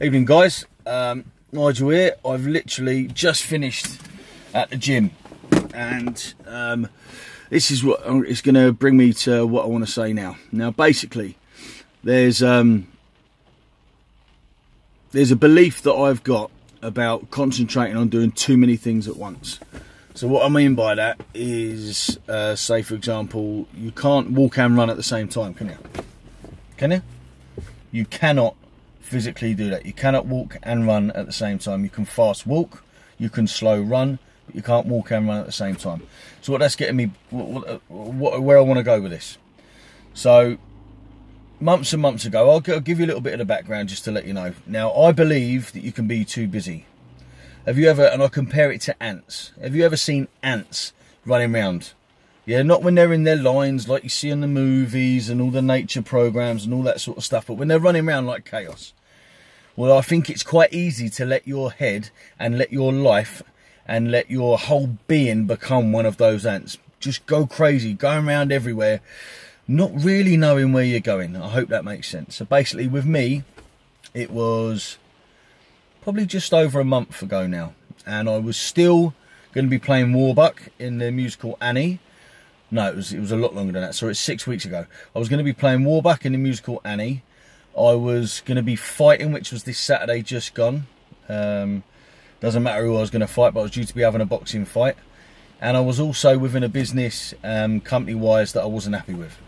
Evening guys, Nigel here. I've literally just finished at the gym and this is what it's going to bring me to what I want to say now. Now basically there's a belief that I've got about concentrating on doing too many things at once. So what I mean by that is, say for example, you can't walk and run at the same time, can you? Can you? You cannot physically do that. You cannot walk and run at the same time. You can fast walk, you can slow run, but you can't walk and run at the same time. So what that's getting me, where I want to go with this. So months and months ago, I'll give you a little bit of the background just to let you know. Now I believe that you can be too busy. Have you ever, and I compare it to ants, have you ever seen ants running around? Yeah, not when they're in their lines like you see in the movies and all the nature programs and all that sort of stuff, but when they're running around like chaos. Well, I think it's quite easy to let your head and let your life and let your whole being become one of those ants. Just go crazy, going around everywhere, not really knowing where you're going. I hope that makes sense. So basically with me, it was probably just over a month ago now, and I was still going to be playing Warbuck in the musical Annie. No, it was a lot longer than that. So it's 6 weeks ago. I was going to be playing Warbuck in the musical Annie. I was going to be fighting, which was this Saturday just gone. Doesn't matter who I was going to fight, but I was due to be having a boxing fight. And I was also within a business, company-wise, that I wasn't happy with.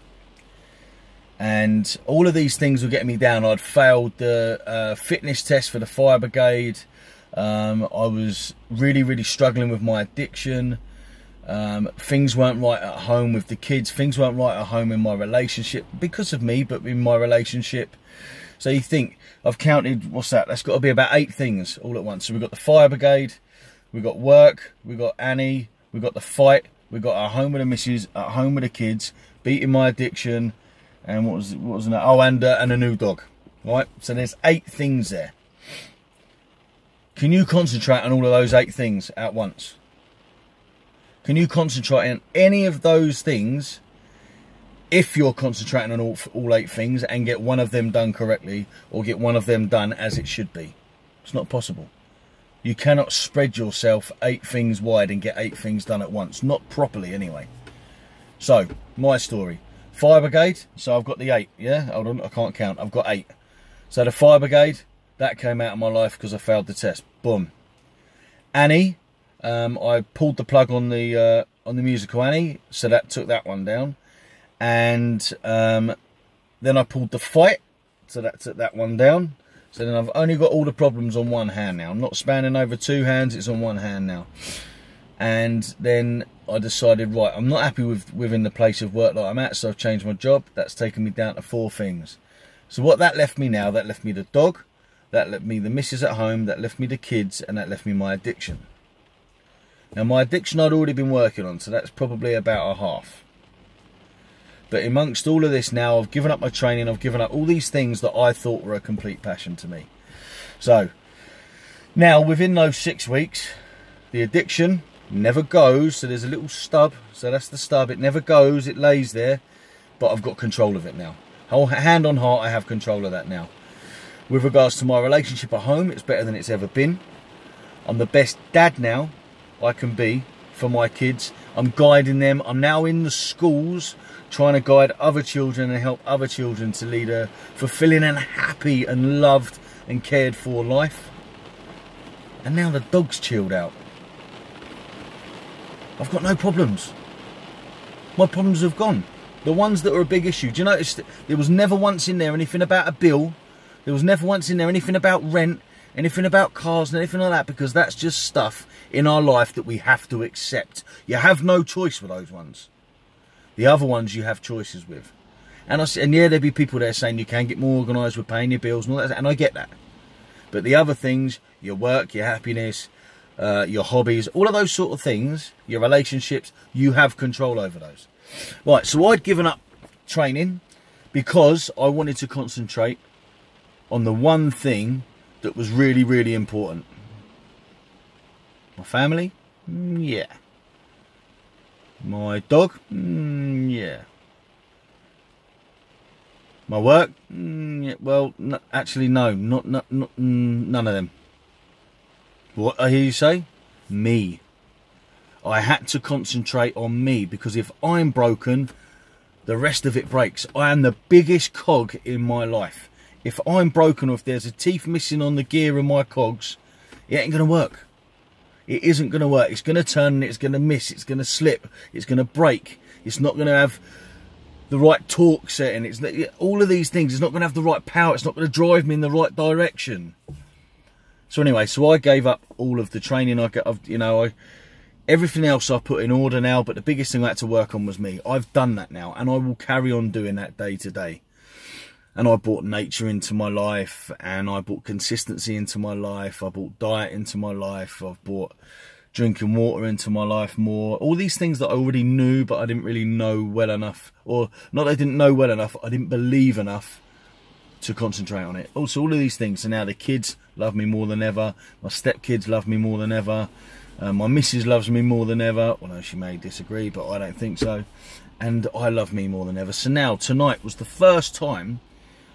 And all of these things were getting me down. I'd failed the fitness test for the fire brigade. I was really struggling with my addiction. Things weren't right at home with the kids. Things weren't right at home in my relationship because of me, but in my relationship. So you think, I've counted, what's that? That's got to be about 8 things all at once. So we've got the fire brigade, we've got work, we've got Annie, we've got the fight, we've got our home with the missus, at home with the kids, beating my addiction, and what was that? Oh, and a new dog, right? So there's 8 things there. Can you concentrate on all of those 8 things at once? Can you concentrate on any of those things if you're concentrating on all 8 things and get one of them done correctly or get one of them done as it should be? It's not possible. You cannot spread yourself 8 things wide and get 8 things done at once. Not properly anyway. So, my story. Fire brigade, so I've got the 8, yeah? Hold on, I can't count. I've got 8. So the fire brigade, that came out of my life because I failed the test. Boom. Annie. I pulled the plug on the musical Annie, so that took that one down, and then I pulled the fight, so that took that one down. So then I've only got all the problems on one hand now. I'm not spanning over 2 hands; it's on one hand now. And then I decided, right, I'm not happy within the place of work that I'm at, so I've changed my job. That's taken me down to 4 things. So what that left me now? That left me the dog, that left me the missus at home, that left me the kids, and that left me my addiction. Now my addiction I'd already been working on, so that's probably about a half. But amongst all of this now, I've given up my training, I've given up all these things that I thought were a complete passion to me. So, now within those 6 weeks, the addiction never goes, so there's a little stub, so that's the stub, it never goes, it lays there, but I've got control of it now. Hand on heart, I have control of that now. With regards to my relationship at home, it's better than it's ever been. I'm the best dad now I can be for my kids. I'm guiding them. I'm now in the schools trying to guide other children and help other children to lead a fulfilling and happy and loved and cared for life. And now the dog's chilled out. I've got no problems. My problems have gone. The ones that were a big issue. Do you notice that there was never once in there anything about a bill? There was never once in there anything about rent, anything about cars and anything like that, because that's just stuff in our life that we have to accept. You have no choice with those ones. The other ones you have choices with. And yeah, there'll be people there saying you can get more organised with paying your bills and all that, and I get that. But the other things, your work, your happiness, your hobbies, all of those sort of things, your relationships, you have control over those. Right, so I'd given up training because I wanted to concentrate on the one thing that was really important. My family? Yeah. My dog? Yeah. My work? Yeah, well, actually, no. None of them. What I hear you say? Me. I had to concentrate on me, because if I'm broken, the rest of it breaks. I am the biggest cog in my life. If I'm broken, or if there's a teeth missing on the gear of my cogs, it ain't going to work. It isn't going to work. It's going to turn and it's going to miss. It's going to slip. It's going to break. It's not going to have the right torque setting. It's all of these things. It's not going to have the right power. It's not going to drive me in the right direction. So anyway, so I gave up all of the training. Everything else I put in order now, but the biggest thing I had to work on was me. I've done that now, and I will carry on doing that day to day. And I brought nature into my life, and I brought consistency into my life. I brought diet into my life. I've brought drinking water into my life more. All these things that I already knew, but I didn't really know well enough. Or not that I didn't know well enough, I didn't believe enough to concentrate on it. Also, all of these things. So now the kids love me more than ever. My stepkids love me more than ever. My missus loves me more than ever. Well, no, she may disagree, but I don't think so. And I love me more than ever. So now, tonight was the first time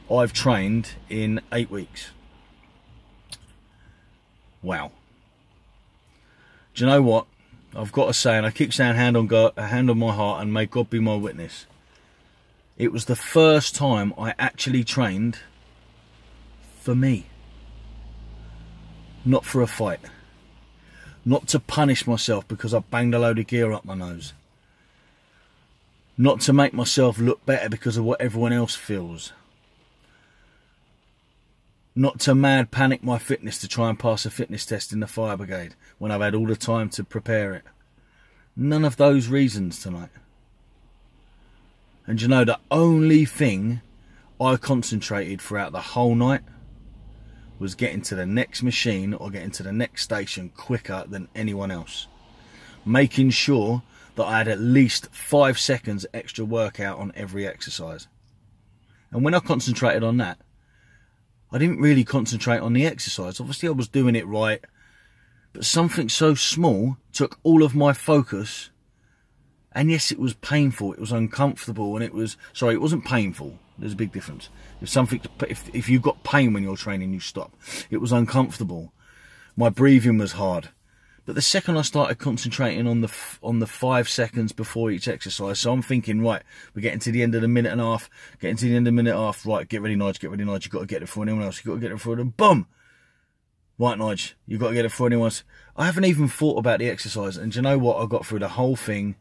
I've trained in 8 weeks. Wow. Do you know what? I've got to say, and I keep saying hand on God, a hand on my heart, and may God be my witness. It was the first time I actually trained for me. Not for a fight. Not to punish myself because I banged a load of gear up my nose. Not to make myself look better because of what everyone else feels. Not to mad panic my fitness to try and pass a fitness test in the fire brigade when I've had all the time to prepare it. None of those reasons tonight. And you know, the only thing I concentrated throughout the whole night was getting to the next machine or getting to the next station quicker than anyone else. Making sure that I had at least 5 seconds extra workout on every exercise. And when I concentrated on that, I didn't really concentrate on the exercise. Obviously I was doing it right, but something so small took all of my focus. And yes, it was painful, it was uncomfortable, and it wasn't painful. There's a big difference. If you've got pain when you're training, you stop. It was uncomfortable. My breathing was hard. But the second I started concentrating on the 5 seconds before each exercise, so I'm thinking, right, we're getting to the end of the minute and a half, right, get ready, Nige, you've got to get it for anyone else, you've got to get it for them, boom! Right, Nige, you've got to get it for anyone else. I haven't even thought about the exercise, and do you know what? I got through the whole thing.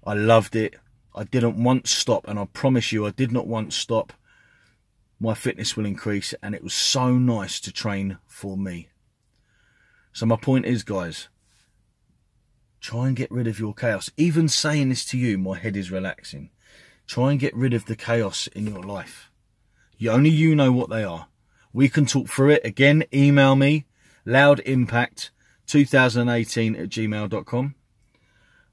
I loved it. I didn't once stop, and I promise you, I did not once stop. My fitness will increase, and it was so nice to train for me. So my point is, guys, try and get rid of your chaos. Even saying this to you, my head is relaxing. Try and get rid of the chaos in your life. Only you know what they are. We can talk through it. Again, email me, loudImpact2018@gmail.com.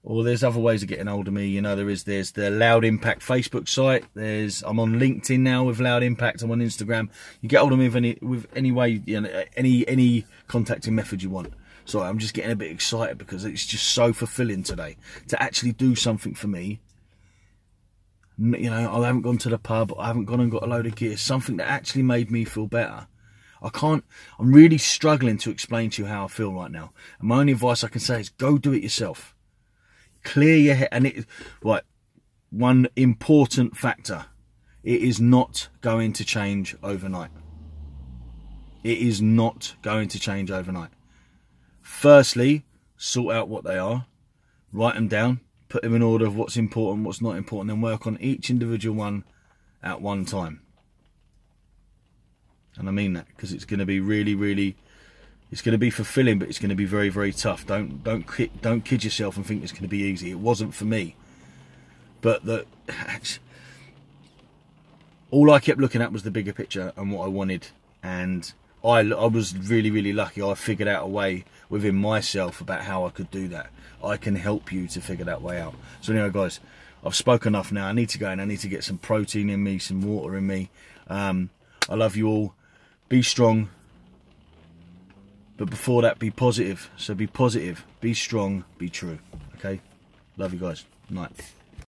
Or there's other ways of getting hold of me. You know, there's the Loud Impact Facebook site. I'm on LinkedIn now with Loud Impact. I'm on Instagram. You get hold of me with any way, you know, any contacting method you want. Sorry, I'm just getting a bit excited because it's just so fulfilling today to actually do something for me. You know, I haven't gone to the pub. I haven't gone and got a load of gear. Something that actually made me feel better. I'm really struggling to explain to you how I feel right now. And my only advice I can say is go do it yourself. Clear your head. And one important factor, it is not going to change overnight. It is not going to change overnight. Firstly, sort out what they are, write them down, put them in order of what's important, what's not important, then work on each individual one at one time. And I mean that because it's going to be really, it's going to be fulfilling, but it's going to be very, very tough. Don't kid yourself and think it's going to be easy. It wasn't for me. But all I kept looking at was the bigger picture and what I wanted. And I was really lucky. I figured out a way within myself about how I could do that. I can help you to figure that way out. So anyway, guys, I've spoken enough now. I need to go and I need to get some protein in me, some water in me. I love you all. Be strong. But before that, be positive. So be positive, be strong, be true. Okay? Love you guys. Night.